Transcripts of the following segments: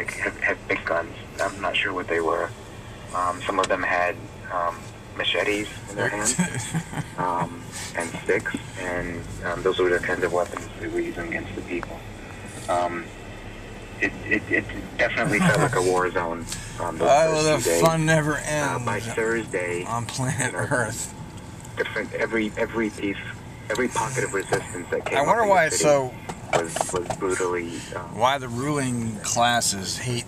like had big guns. I'm not sure what they were. Some of them had machetes in their hands and sticks, and those were the kinds of weapons they were using against the people. It definitely felt like a war zone. The fun never ends. By Thursday, on planet Earth, every pocket of resistance that came. I wonder why it's so. Was brutally. Why the ruling classes hate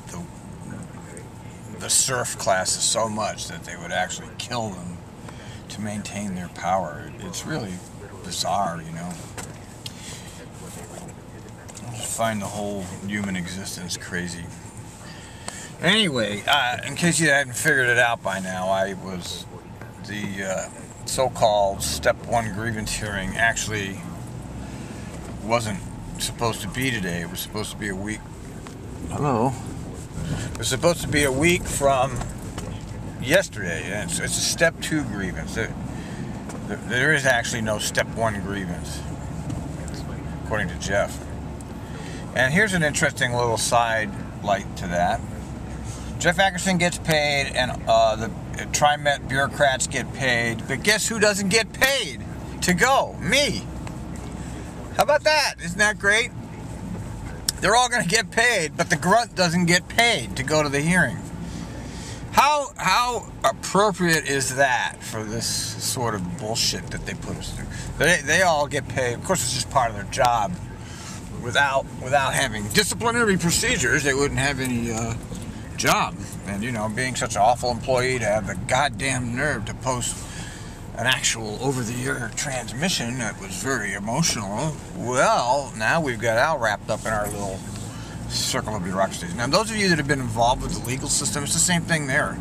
the serf classes so much that they would actually kill them to maintain their power. It's really bizarre, you know. I just find the whole human existence crazy. Anyway, in case you hadn't figured it out by now, the so-called Step 1 grievance hearing actually wasn't supposed to be today. It was supposed to be a week. Hello. It was supposed to be a week from yesterday. And it's a Step 2 grievance. There is actually no Step 1 grievance, according to Jeff. And here's an interesting little side light to that. Jeff Ackerson gets paid, and the TriMet bureaucrats get paid. But guess who doesn't get paid to go? Me. How about that? Isn't that great? They're all going to get paid, but the grunt doesn't get paid to go to the hearing. How appropriate is that for this sort of bullshit that they put us through? They all get paid. Of course, it's just part of their job. Without having disciplinary procedures, they wouldn't have any job. And, you know, being such an awful employee to have the goddamn nerve to post an actual over-the-air transmission that was very emotional. Well, now we've got Al wrapped up in our little circle of bureaucracies. Now, those of you that have been involved with the legal system, it's the same thing there.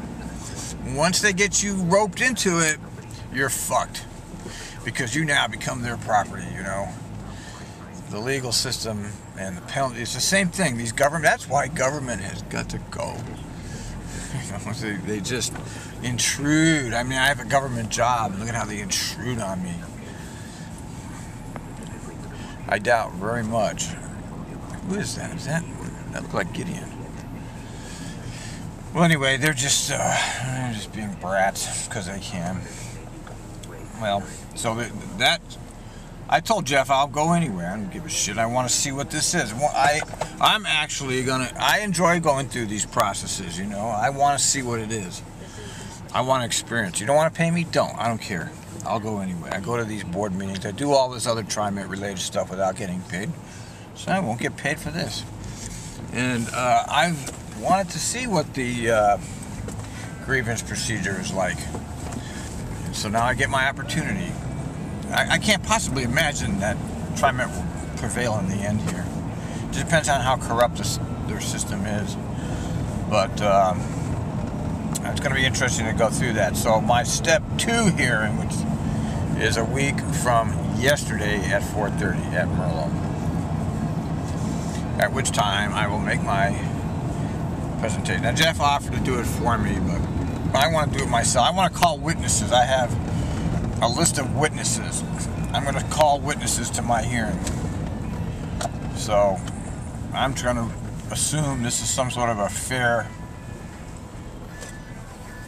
Once they get you roped into it, you're fucked. Because you now become their property, you know. The legal system and the penalty, it's the same thing. That's why government has got to go. You know, they just intrude. I mean, I have a government job. Look at how they intrude on me. I doubt very much. Who is that? That look like Gideon. Well, anyway, they're just being brats because they can. Well, so that I told Jeff I'll go anywhere. I don't give a shit. I want to see what this is. I'm actually I enjoy going through these processes, you know. I want to see what it is. I want to experience. You don't want to pay me? Don't. I don't care. I'll go anyway. I go to these board meetings. I do all this other TriMet related stuff without getting paid. So I won't get paid for this. And I've wanted to see what the grievance procedure is like. And so now I get my opportunity. I can't possibly imagine that TriMet will prevail in the end here. It just depends on how corrupt their system is. But it's going to be interesting to go through that. So my Step 2 hearing, which is a week from yesterday at 4:30 at Merlot. At which time I will make my presentation. Now Jeff offered to do it for me, but I want to do it myself. I want to call witnesses. I have a list of witnesses. I'm going to call witnesses to my hearing. So I'm trying to assume this is some sort of a fair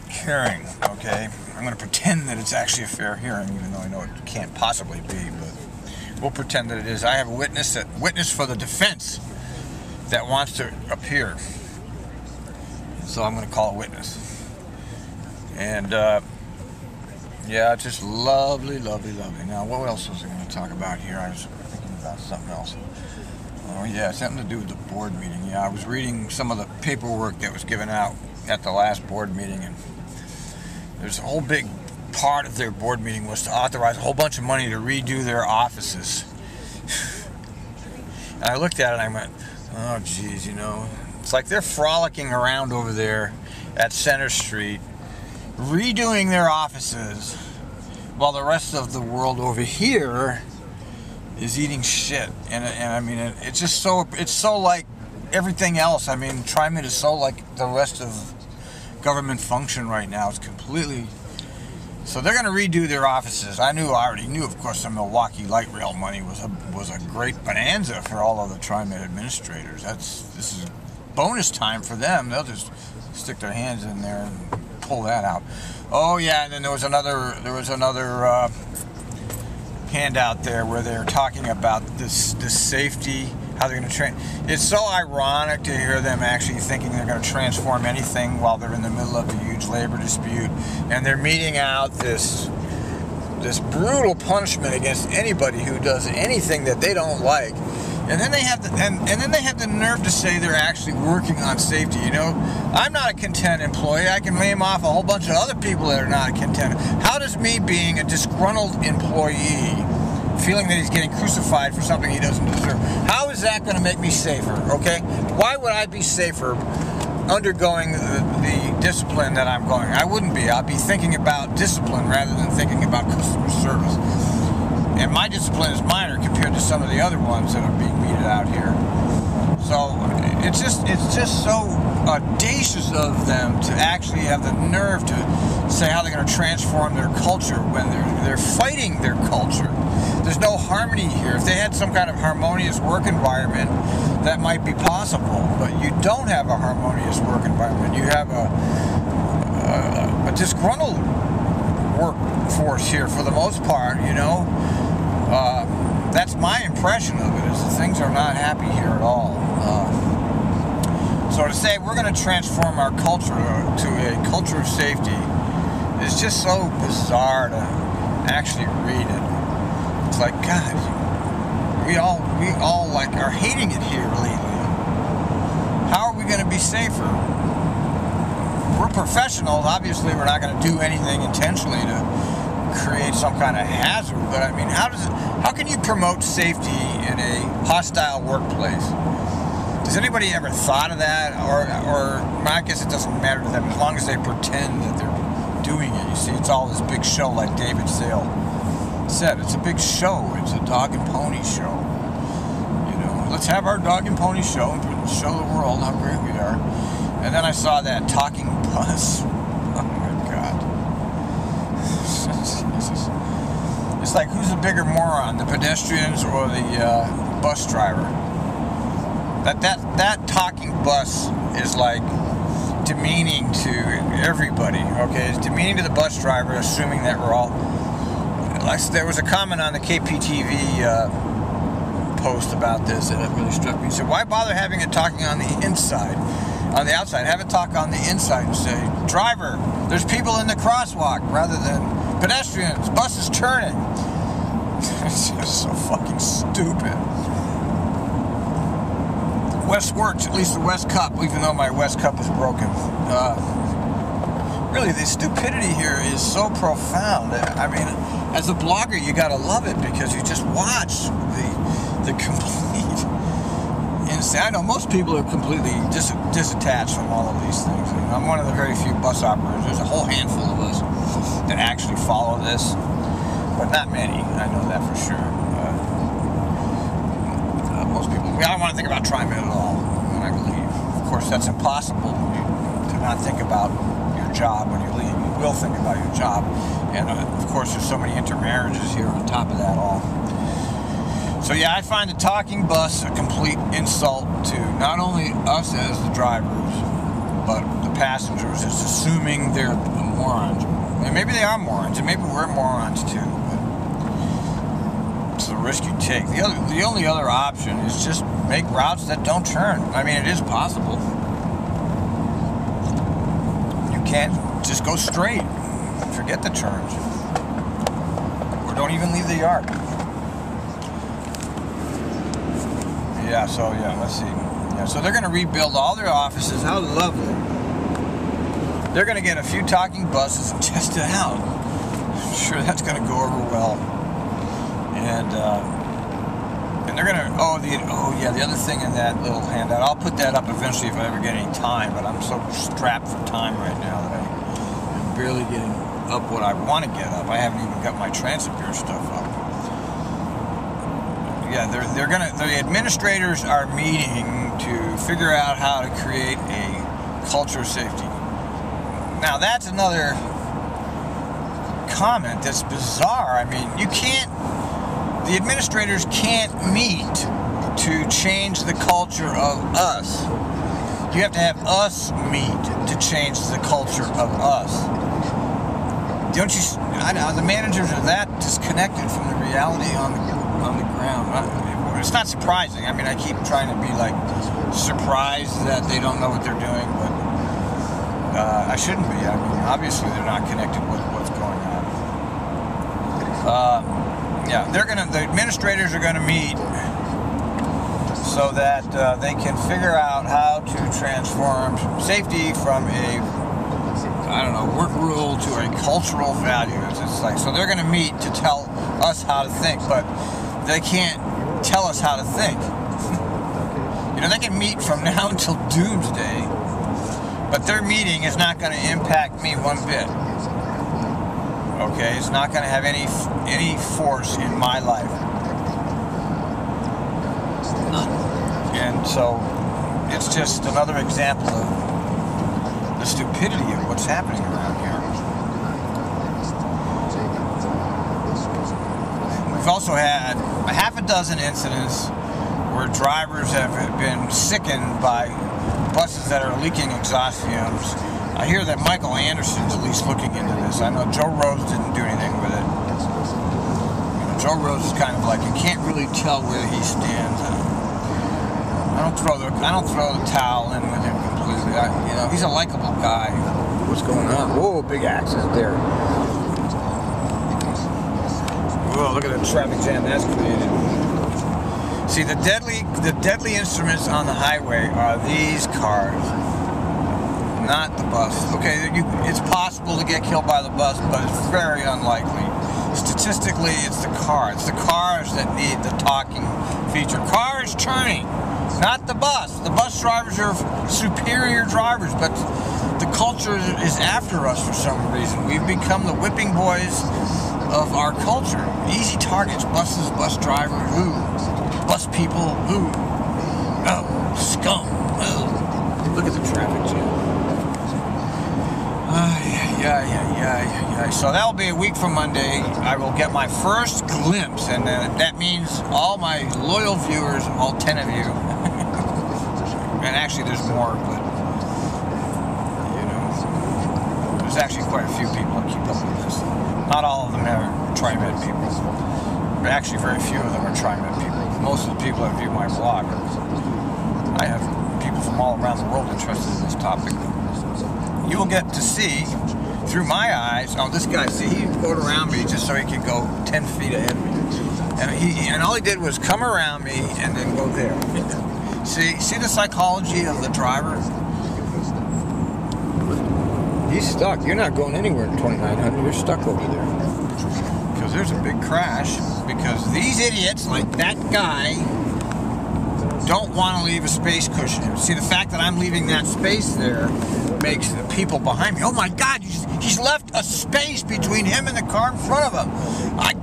hearing, okay? I'm going to pretend that it's actually a fair hearing, even though I know it can't possibly be, but we'll pretend that it is. I have a witness for the defense that wants to appear. So I'm going to call a witness. And yeah, it's just lovely, lovely, lovely. Now, what else was I going to talk about here? I was thinking about something else. Oh yeah, something to do with the board meeting. Yeah, I was reading some of the paperwork that was given out at the last board meeting, and there's a whole big part of their board meeting was to authorize a whole bunch of money to redo their offices. And I looked at it and I went, oh geez, you know, it's like they're frolicking around over there at Center Street, redoing their offices, while the rest of the world over here is eating shit. And I mean, it's just so, it's so like everything else. I mean, TriMet is so like the rest of government function right now. It's completely, so they're going to redo their offices. I already knew, of course, the Milwaukee light rail money was a great bonanza for all of the TriMet administrators. This is bonus time for them. They'll just stick their hands in there and pull that out. Oh yeah, and then there was another handout there where they're talking about this safety, how they're going to train. It's so ironic to hear them actually thinking they're going to transform anything while they're in the middle of a huge labor dispute, and they're meting out this brutal punishment against anybody who does anything that they don't like. And then they have the nerve to say they're actually working on safety. You know, I'm not a content employee. I can name off a whole bunch of other people that are not content. How does me being a disgruntled employee, feeling that he's getting crucified for something he doesn't deserve, how is that going to make me safer? Okay, why would I be safer undergoing the discipline that I'm going? I wouldn't be. I'd be thinking about discipline rather than thinking about customer service. And my discipline is minor compared to some of the other ones that are being meted out here. So it's just so audacious of them to actually have the nerve to say how they're going to transform their culture when they're fighting their culture. There's no harmony here. If they had some kind of harmonious work environment, that might be possible. But you don't have a harmonious work environment. You have a disgruntled workforce here for the most part, you know. That's my impression of it, is that things are not happy here at all. So to say we're going to transform our culture to a culture of safety is just so bizarre to actually read it. It's like, God, we all like are hating it here lately. How are we going to be safer? We're professionals. Obviously, we're not going to do anything intentionally to create some kind of hazard, but I mean, how can you promote safety in a hostile workplace? Does anybody ever thought of that? Or I guess it doesn't matter to them as long as they pretend that they're doing it. You see, it's all this big show, like David Sale said. It's a big show. It's a dog and pony show. You know, let's have our dog and pony show and show the world how great we are. And then I saw that talking bus. Oh my God. It's like, who's the bigger moron, the pedestrians or the bus driver? That talking bus is like demeaning to everybody. Okay, it's demeaning to the bus driver, assuming that we're all. Like, there was a comment on the KPTV post about this that really struck me. He said, "Why bother having it talking on the inside, on the outside? Have it talk on the inside and say, driver, there's people in the crosswalk, rather than pedestrians, buses turning." It's just so fucking stupid. West works, at least the West Cup, even though my West Cup is broken. Really, the stupidity here is so profound. I mean, as a blogger, you gotta love it because you just watch the complete insane. I know most people are completely disattached from all of these things. And I'm one of the very few bus operators. There's a whole handful of us that actually follow this, but not many. I know that for sure. Most people, I don't want to think about trying it at all when I leave. Of course, that's impossible to not think about your job when you leave. You will think about your job. And of course, there's so many intermarriages here on top of that all. So yeah, I find the talking bus a complete insult to not only us as the drivers, but the passengers. It's assuming they're morons. And maybe they are morons, and maybe we're morons too. But it's the risk you take. The only other option is just make routes that don't turn. I mean, it is possible. You can't just go straight. Forget the turns. Or don't even leave the yard. Yeah, so yeah, let's see. Yeah, so they're going to rebuild all their offices. How lovely. They're going to get a few talking buses and test it out. I'm sure that's going to go over well. And they're going to, the other thing in that little handout, I'll put that up eventually if I ever get any time, but I'm so strapped for time right now that I'm barely getting up what I want to get up. I haven't even got my transit bureau stuff up. Yeah, the administrators are meeting to figure out how to create a culture of safety. Now that's another comment that's bizarre. I mean, the administrators can't meet to change the culture of us. You have to have us meet to change the culture of us. Don't you? The managers are that disconnected from the reality on the ground. It's not surprising. I mean, I keep trying to be like surprised that they don't know what they're doing, but I shouldn't be. I mean, obviously they're not connected with what's going on. Yeah, the administrators are gonna meet so that they can figure out how to transform safety from a, I don't know, work rule to a cultural value. It's like, so they're gonna meet to tell us how to think, but they can't tell us how to think. You know, they can meet from now until doomsday, but their meeting is not going to impact me one bit. Okay, it's not going to have any force in my life. And so, it's just another example of the stupidity of what's happening around here. We've also had a half a dozen incidents where drivers have been sickened by buses that are leaking exhaust fumes. I hear that Michael Anderson's at least looking into this. I know Joe Rose didn't do anything with it. You know, Joe Rose is kind of like, you can't really tell where he stands. I don't throw the towel in with him completely. You know, he's a likable guy. What's going on? Whoa, big axes there. Whoa, look at the traffic jam that's created. See, the deadly instruments on the highway are these cars, not the bus. Okay, it's possible to get killed by the bus, but it's very unlikely. Statistically, it's the car. It's the cars that need the talking feature. Cars turning, not the bus. The bus drivers are superior drivers, but the culture is after us for some reason. We've become the whipping boys of our culture. Easy targets, buses, bus drivers, ooh. Bus people, ooh. Oh, scum, oh. Look at the traffic jam. Yeah. So that'll be a week from Monday. I will get my first glimpse, and that means all my loyal viewers, all 10 of you, and actually there's more, but, you know, there's actually quite a few people that keep up with this. Not all of them are TriMed people. But actually, very few of them are TriMed people. Most of the people that view my blog, I have people from all around the world interested in this topic. You will get to see, through my eyes, oh, this guy, see, he rode around me just so he could go 10 feet ahead of me. And all he did was come around me and then go there. See the psychology of the driver? He's stuck. You're not going anywhere in 2900. You're stuck over there. Because there's a big crash. Because these idiots, like that guy, don't want to leave a space cushion. See, the fact that I'm leaving that space there makes the people behind me, oh my God, he's left a space between him and the car in front of him.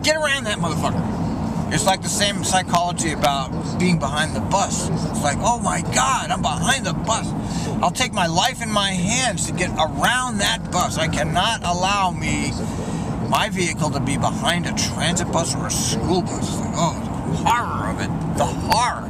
Get around that motherfucker. It's like the same psychology about being behind the bus. It's like, oh my God, I'm behind the bus. I'll take my life in my hands to get around that bus. I cannot allow my vehicle to be behind a transit bus or a school bus. It's like, oh, the horror of it. The horror.